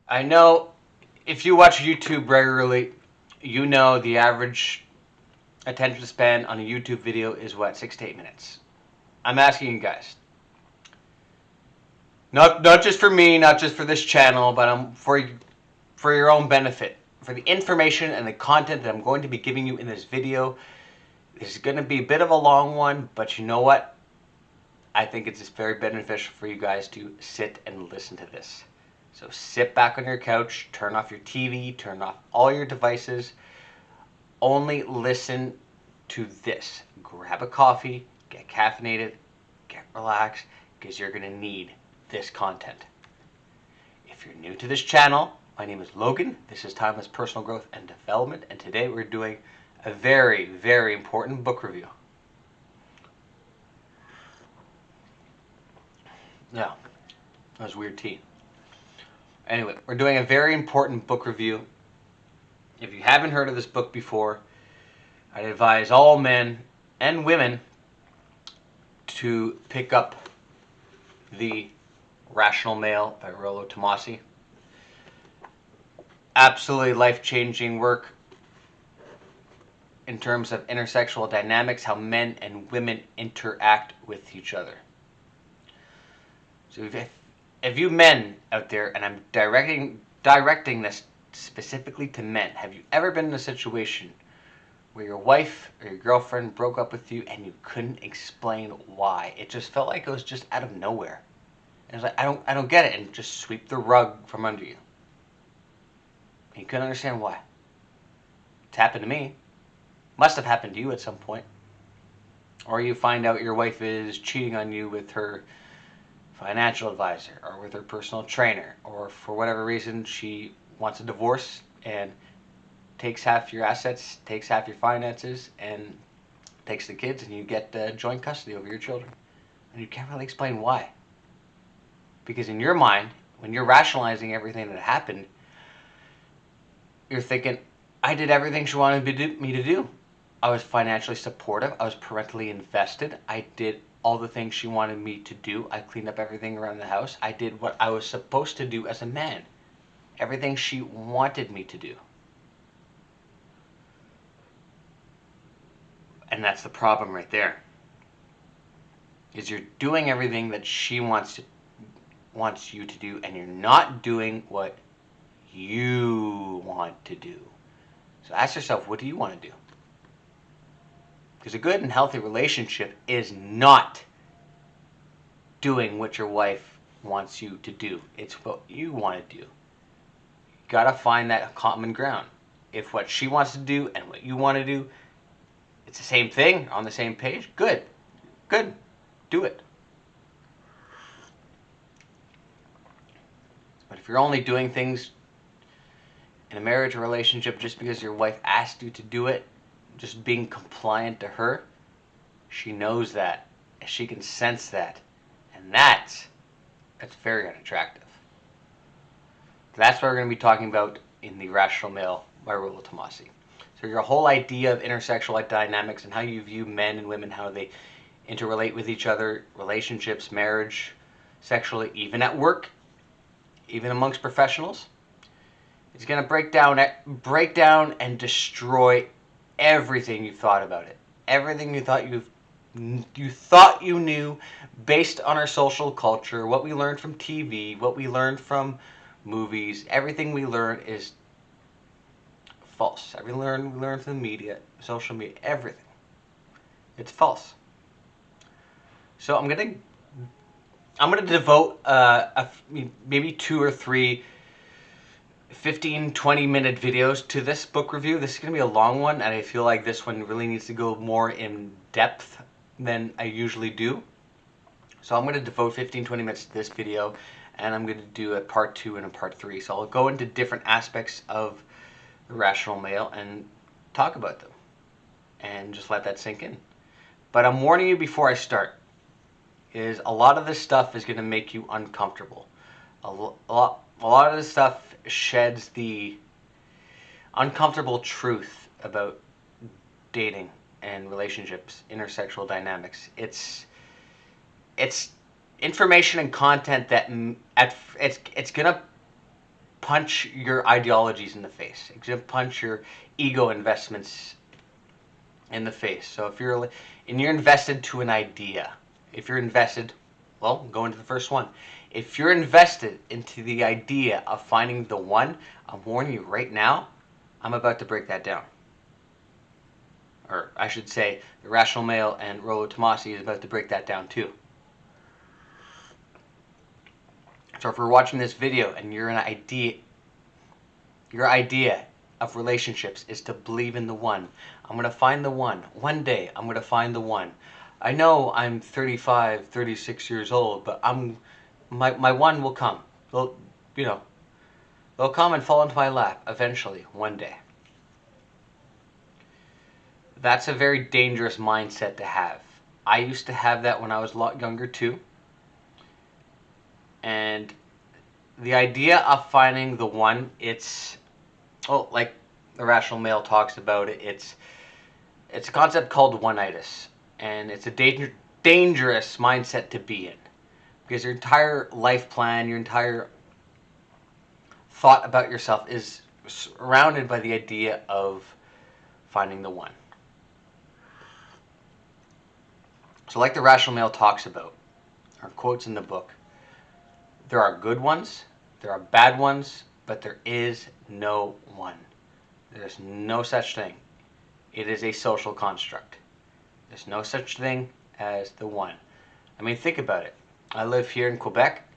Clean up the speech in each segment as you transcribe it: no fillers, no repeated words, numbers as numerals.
I know if you watch YouTube regularly, you know the average attention span on a YouTube video is what, 6 to 8 minutes. I'm asking you guys, not just for me, not just for this channel, but for your own benefit, for the information and the content that I'm going to be giving you in this video. This is going to be a bit of a long one, but you know what? I think it's just very beneficial for you guys to sit and listen to this. So sit back on your couch, turn off your TV, turn off all your devices. Only listen to this. Grab a coffee, get caffeinated, get relaxed, because you're going to need this content. If you're new to this channel, my name is Logan. This is Timeless Personal Growth and Development, and today we're doing a very, very important book review. Yeah, that was weird tea. Anyway, we're doing a very important book review. If you haven't heard of this book before, I'd advise all men and women to pick up The Rational Male by Rollo Tomassi. Absolutely life-changing work in terms of intersexual dynamics, how men and women interact with each other. So if you men out there, and I'm directing this specifically to men, have you ever been in a situation where your wife or your girlfriend broke up with you and you couldn't explain why? It just felt like it was just out of nowhere. And it was like, I don't get it, and just sweep the rug from under you. And you couldn't understand why. It's happened to me. Must have happened to you at some point. Or you find out your wife is cheating on you with her financial advisor or with her personal trainer, or for whatever reason she wants a divorce and takes half your assets, takes half your finances, and takes the kids, and you get joint custody over your children. And you can't really explain why. Because in your mind, when you're rationalizing everything that happened, you're thinking, I did everything she wanted me to do. I was financially supportive. I was parentally invested. I did all the things she wanted me to do. I cleaned up everything around the house. I did what I was supposed to do as a man. Everything she wanted me to do. And that's the problem right there. Is you're doing everything that she wants you to do, and you're not doing what you want to do. So ask yourself, what do you want to do? Because a good and healthy relationship is not doing what your wife wants you to do. It's what you want to do. You gotta find that common ground. If what she wants to do and what you want to do, it's the same thing, on the same page, good. Good. Do it. But if you're only doing things in a marriage or relationship just because your wife asked you to do it, just being compliant to her, she knows that. She can sense that. And that's very unattractive. That's what we're going to be talking about in The Rational Male by Rollo Tomassi. So your whole idea of intersexual dynamics and how you view men and women, how they interrelate with each other, relationships, marriage, sexually, even at work, even amongst professionals, it's going to break down and destroy everything you thought about it. Everything you thought you knew based on our social culture, what we learned from TV, what we learned from movies. Everything we learn is false. Everything we learn from the media, social media, everything. It's false. So I'm gonna devote maybe 2 or 3 15-20 minute videos to this book review. This is going to be a long one, and I feel like this one really needs to go more in depth than I usually do. So I'm going to devote 15-20 minutes to this video, and I'm going to do a part 2 and a part 3. So I'll go into different aspects of The Rational Male and talk about them and just let that sink in. But I'm warning you before I start, is a lot of this stuff is going to make you uncomfortable. A lot of this stuff sheds the uncomfortable truth about dating and relationships, intersexual dynamics. It's information and content that it's gonna punch your ideologies in the face. It's going to punch your ego investments in the face. So if you're invested to an idea, if you're invested, well, go into the first one. If you're invested into the idea of finding the one, I'm warning you right now, I'm about to break that down. Or I should say, the Rational Male and Rollo Tomasi is about to break that down too. So if we're watching this video and your idea of relationships is to believe in the one. I'm going to find the one. One day I'm going to find the one. I know I'm 35, 36 years old, but my one will come. They'll come and fall into my lap eventually, one day. That's a very dangerous mindset to have. I used to have that when I was a lot younger too. And the idea of finding the one, like the Rational Male talks about it, it's a concept called one-itis, and it's a dangerous mindset to be in, because your entire life plan, your entire thought about yourself is surrounded by the idea of finding the one. So like the Rational Male talks about, or quotes in the book, there are good ones, there are bad ones, but there is no one. There's no such thing. It is a social construct. There's no such thing as the one. I mean, think about it. I live here in Quebec,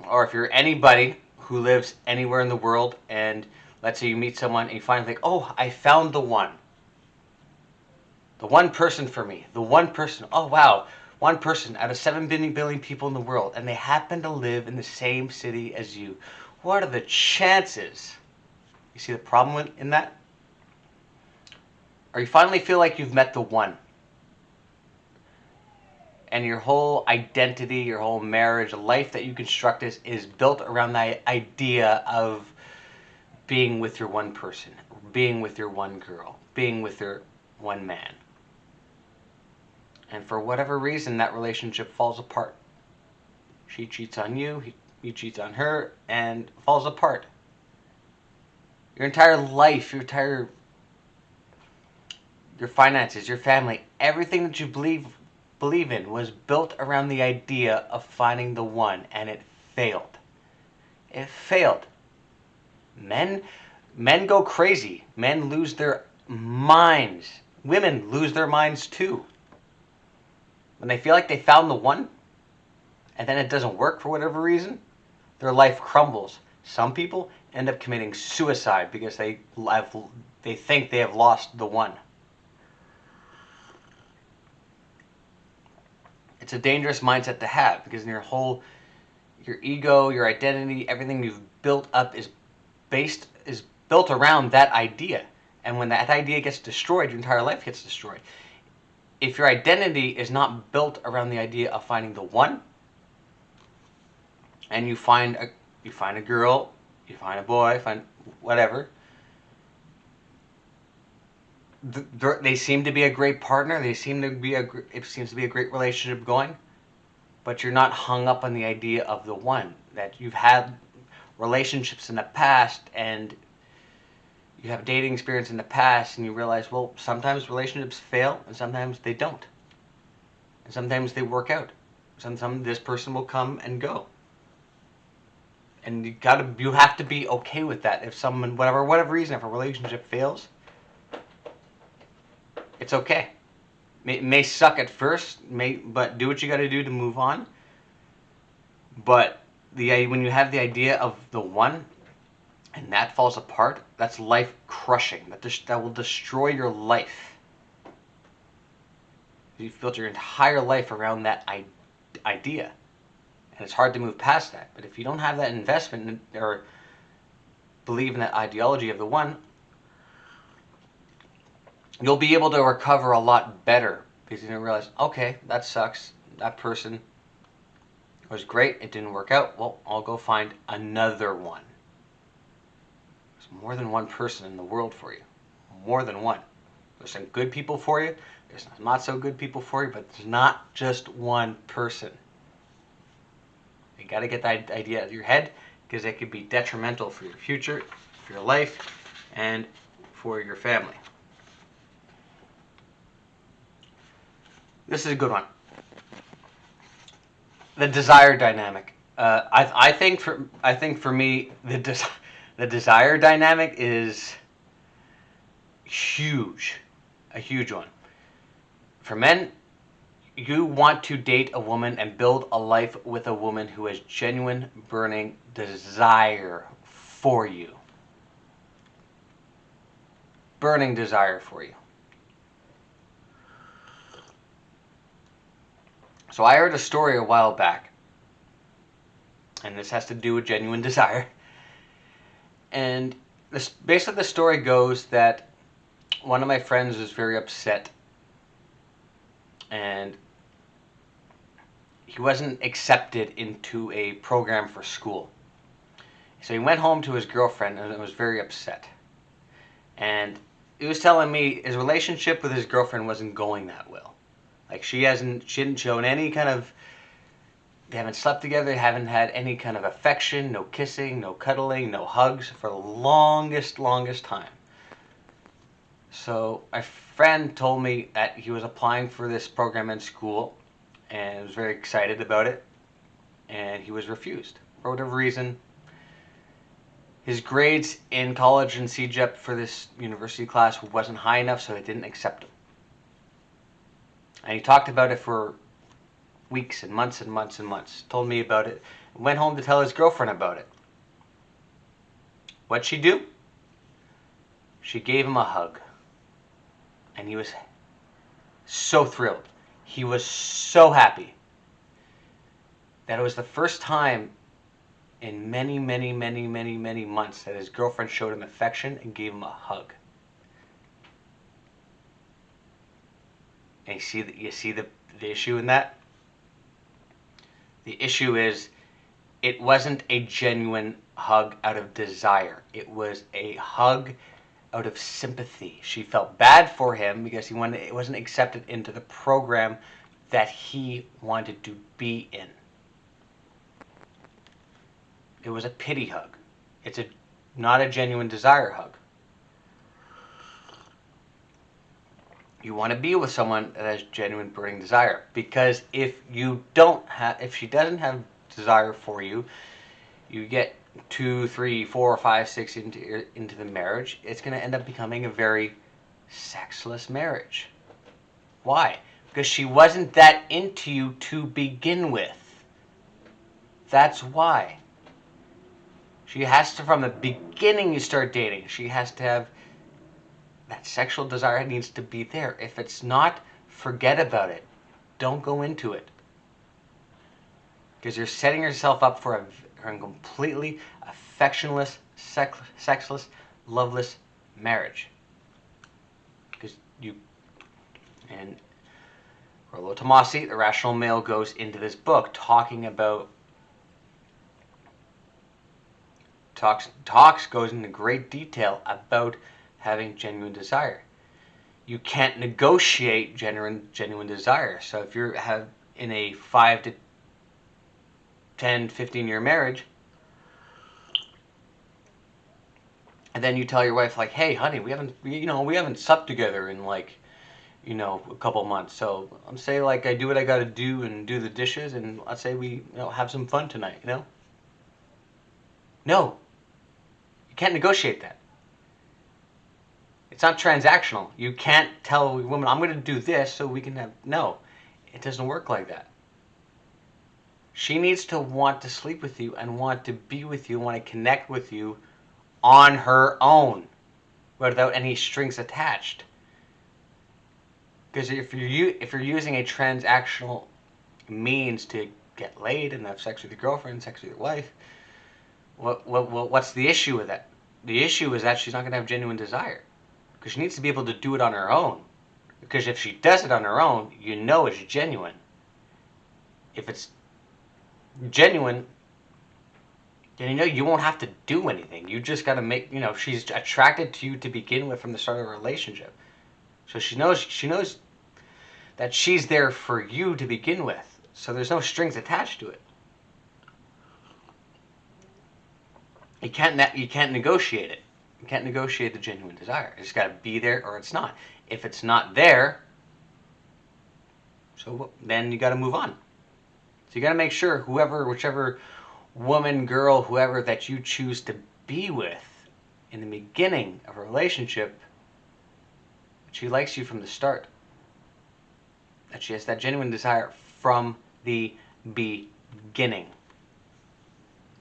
or if you're anybody who lives anywhere in the world, and let's say you meet someone and you find like, oh, I found the one. The one person for me. The one person. Oh, wow. One person out of 7 billion people in the world, and they happen to live in the same city as you. What are the chances? You see the problem in that? Or you finally feel like you've met the one, and your whole identity, your whole marriage, the life that you construct is built around the idea of being with your one person, being with your one girl, being with your one man. And for whatever reason, that relationship falls apart. She cheats on you, he cheats on her, and falls apart. Your entire life, your finances, your family, everything that you believe in was built around the idea of finding the one, and it failed. It failed. Men go crazy. Men lose their minds. Women lose their minds too. When they feel like they found the one, and then it doesn't work for whatever reason, their life crumbles. Some people end up committing suicide because they think they have lost the one. It's a dangerous mindset to have, because your ego, your identity, everything you've built up is built around that idea. And when that idea gets destroyed, your entire life gets destroyed. If your identity is not built around the idea of finding the one, and you find a girl, you find a boy, find whatever, they seem to be a great partner. It seems to be a great relationship going, but you're not hung up on the idea of the one. That you've had relationships in the past, and you have dating experience in the past, and you realize, well, sometimes relationships fail, and sometimes they don't, and sometimes they work out. Sometimes this person will come and go, and you have to be okay with that. If someone, whatever reason, if a relationship fails, it's okay. It may suck at first, but do what you got to do to move on. But when you have the idea of the one, and that falls apart, that's life crushing. That will destroy your life. You've built your entire life around that idea, and it's hard to move past that. But if you don't have that investment or believe in that ideology of the one, you'll be able to recover a lot better, because you're going to realize, okay, that sucks. That person was great. It didn't work out. Well, I'll go find another one. There's more than one person in the world for you. More than one. There's some good people for you. There's not so good people for you, but there's not just one person. got to get that idea out of your head, because it could be detrimental for your future, for your life, and for your family. This is a good one. The desire dynamic. I think for me the desire dynamic is huge, a huge one. For men, you want to date a woman and build a life with a woman who has genuine, burning desire for you. Burning desire for you. So I heard a story a while back, and this has to do with genuine desire. And basically the story goes that one of my friends was very upset, and he wasn't accepted into a program for school. So he went home to his girlfriend and was very upset. And he was telling me his relationship with his girlfriend wasn't going that well. Like she hadn't shown any kind of, they haven't slept together, they haven't had any kind of affection, no kissing, no cuddling, no hugs for the longest time. So my friend told me that he was applying for this program in school and was very excited about it, and he was refused for whatever reason. His grades in college and CEGEP for this university class wasn't high enough, so they didn't accept him. And he talked about it for weeks and months and months and months. Told me about it. Went home to tell his girlfriend about it. What'd she do? She gave him a hug. And he was so thrilled. He was so happy. That it was the first time in many months that his girlfriend showed him affection and gave him a hug. And you see the issue in that? The issue is it wasn't a genuine hug out of desire. It was a hug out of sympathy. She felt bad for him because it wasn't accepted into the program that he wanted to be in. It was a pity hug. It's not a genuine desire hug. You want to be with someone that has genuine burning desire, because if she doesn't have desire for you, you get 2, 3, 4, 5, 6 into the marriage, it's going to end up becoming a very sexless marriage. Why? Because she wasn't that into you to begin with. That's why. She has to, from the beginning you start dating, she has to have that sexual desire, needs to be there. If it's not, forget about it. Don't go into it. Because you're setting yourself up for a completely affectionless, sexless, loveless marriage. Because and Rollo Tomassi, The Rational Male, goes into this book talking about, goes into great detail about having genuine desire. You can't negotiate genuine desire. So if you're in a 5 to 10, 15-year marriage, and then you tell your wife, like, hey honey, we haven't slept together in a couple months, so let's say I do what I gotta do and do the dishes, and let's say we have some fun tonight. No, you can't negotiate that. It's not transactional. You can't tell a woman, I'm going to do this so we can have... No, it doesn't work like that. She needs to want to sleep with you and want to be with you, want to connect with you on her own, without any strings attached. Because if you're using a transactional means to get laid and have sex with your girlfriend, sex with your wife, what's the issue with that? The issue is that she's not going to have genuine desire. Because she needs to be able to do it on her own. Because if she does it on her own, it's genuine. If it's genuine, then you won't have to do anything. You just got to make, she's attracted to you to begin with from the start of a relationship. So she knows that she's there for you to begin with. So there's no strings attached to it. You can't negotiate it. You can't negotiate the genuine desire. It's got to be there or it's not. If it's not there, so then you got to move on. So you got to make sure whichever woman, girl, whoever that you choose to be with in the beginning of a relationship, she likes you from the start. That she has that genuine desire from the beginning.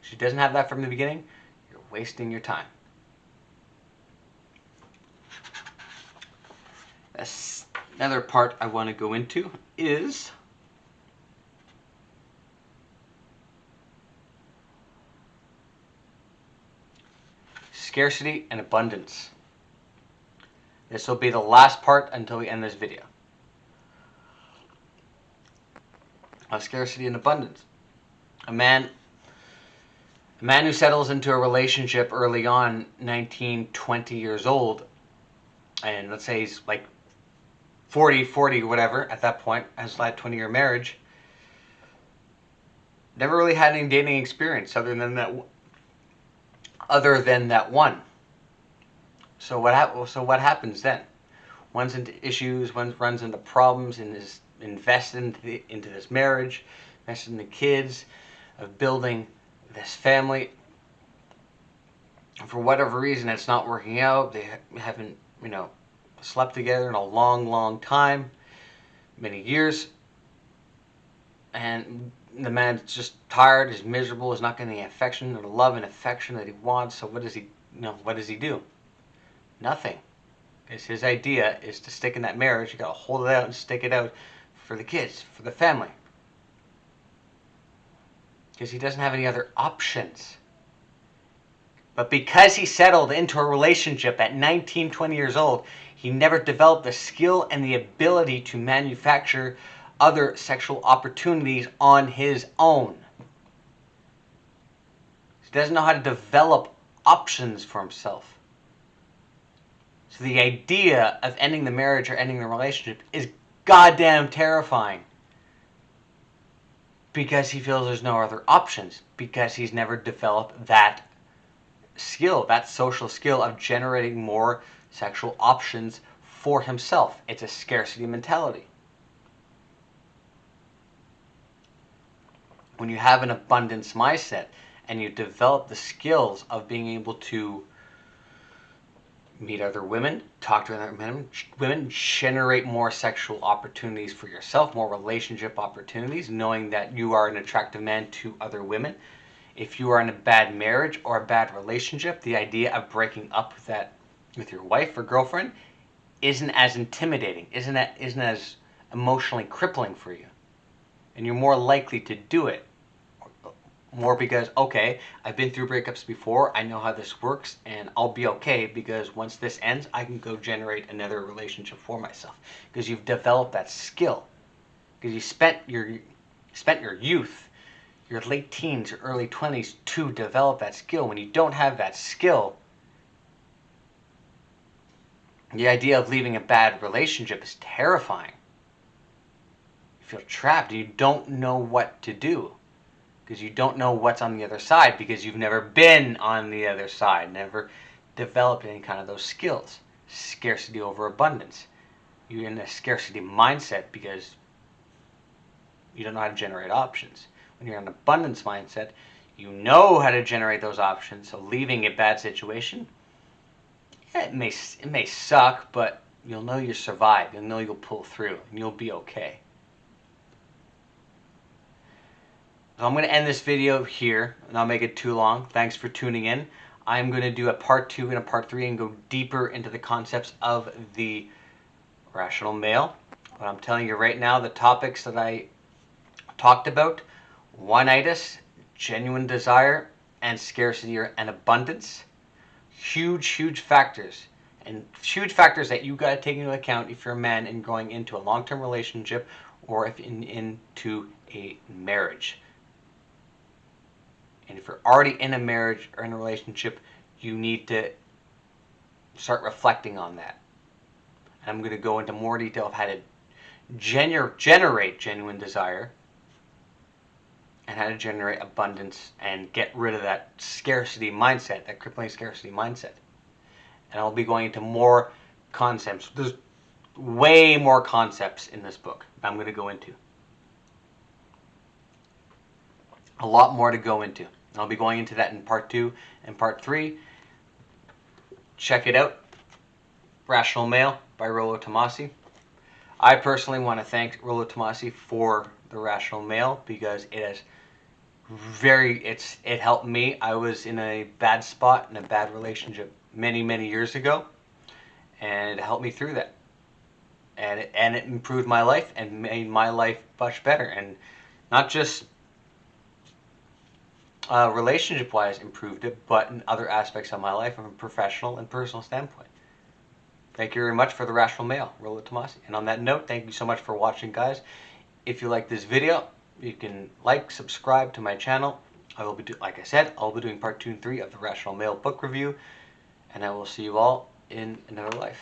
If she doesn't have that from the beginning, you're wasting your time. Another part I want to go into is scarcity and abundance. This will be the last part until we end this video. Scarcity and abundance. A man who settles into a relationship early on, 19, 20 years old, and let's say he's like 40, whatever, at that point, has like 20-year marriage, never really had any dating experience other than that one. So what happens then? One's into issues, one runs into problems, and is invested into this marriage, invested in the kids, of building this family. For whatever reason, it's not working out. They haven't, slept together in a long, long time, many years, and the man's just tired, is miserable, is not getting the affection or the love and affection that he wants. So what does he do? Nothing. Because his idea is to stick in that marriage. You got to hold it out and stick it out for the kids, for the family. Because he doesn't have any other options. But because he settled into a relationship at 19, 20 years old, he never developed the skill and the ability to manufacture other sexual opportunities on his own. He doesn't know how to develop options for himself. So the idea of ending the marriage or ending the relationship is goddamn terrifying. Because he feels there's no other options. Because he's never developed that skill, that social skill of generating more sexual options for himself. It's a scarcity mentality. When you have an abundance mindset and you develop the skills of being able to meet other women, talk to other women, generate more sexual opportunities for yourself, more relationship opportunities, knowing that you are an attractive man to other women. If you are in a bad marriage or a bad relationship, the idea of breaking up with your wife or girlfriend isn't as intimidating, isn't as emotionally crippling for you. And you're more likely to do it. More because, okay, I've been through breakups before, I know how this works, and I'll be okay because once this ends, I can go generate another relationship for myself. Because you've developed that skill. Because you spent your youth, your late teens, your early 20s to develop that skill. When you don't have that skill, the idea of leaving a bad relationship is terrifying. You feel trapped. You don't know what to do. Because you don't know what's on the other side, because you've never been on the other side, never developed any kind of those skills. Scarcity over abundance. You're in a scarcity mindset because you don't know how to generate options. When you're in an abundance mindset, you know how to generate those options. So leaving a bad situation, yeah, it may suck, but you'll know you survive. You'll know you'll pull through, and you'll be okay. So I'm going to end this video here, and I'll make it too long. Thanks for tuning in. I'm going to do a part 2 and a part 3 and go deeper into the concepts of the rational male. But I'm telling you right now, the topics that I talked about, one-itis, genuine desire, and scarcity and abundance, huge factors. And huge factors that you got to take into account if you're a man and going into a long-term relationship or if into a marriage. And if you're already in a marriage or in a relationship, you need to start reflecting on that. And I'm going to go into more detail of how to generate genuine desire and how to generate abundance and get rid of that scarcity mindset, that crippling scarcity mindset. And I'll be going into more concepts. There's way more concepts in this book I'm going to go into. A lot more to go into. I'll be going into that in part 2 and part 3. Check it out. Rational Male by Rollo Tomassi. I personally want to thank Rollo Tomassi for the Rational Male because it has it helped me. I was in a bad spot in a bad relationship many years ago, and it helped me through that. And it improved my life and made my life much better, and not just relationship-wise improved it, but in other aspects of my life from a professional and personal standpoint. Thank you very much for the Rational Male, Rollo Tomassi. And on that note, thank you so much for watching, guys. If you like this video, you can like, subscribe to my channel. I will be like I said, I'll be doing part 2 and 3 of the Rational Male book review, and I will see you all in another life.